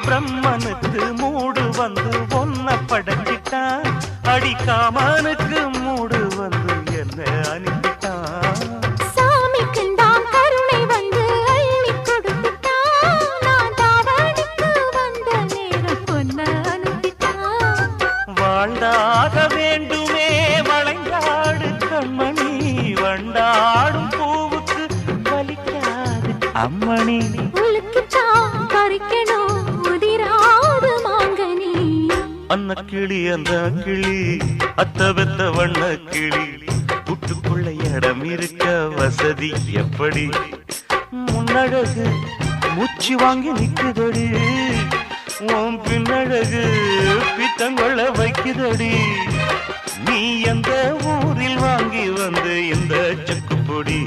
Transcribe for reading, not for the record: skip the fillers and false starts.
பிரம்மனுக்கு மூடு வந்து ஒன்ன படைச்சிட்டான், அடிக்காமனுக்கு மூடு வந்து என்ன அனுப்பிட்டான். சாமிக்கும் தான் கருணை வந்து அள்ளி கொடுத்துட்டான், நான் தாவணிக்கு வந்த நேரம் பொன்ன அனுப்பிட்டான். வாழ்ந்தாக வேண்டுமே வளைந்தாடு கண்மணி, வண்டாடும் பூவுக்கு வலிக்காது அம்மணி. உலுக்கித்தான் பறிக்கணும் உதிராது மாங்கனி. அன்ன கிளி அந்த கிளி அத்த வெத்த வண்ண கிளி, கூட்டுக்குள்ள இடம் இருக்க வசதி எப்படி? முன்னழகு மூச்சு வாங்கி நிக்குதடி, உன் பின்னழகு பித்தங்கொள்ள வைக்குதடி. நீ எந்த ஊரில் வாங்கி வந்து இந்த செக்கு பொடி?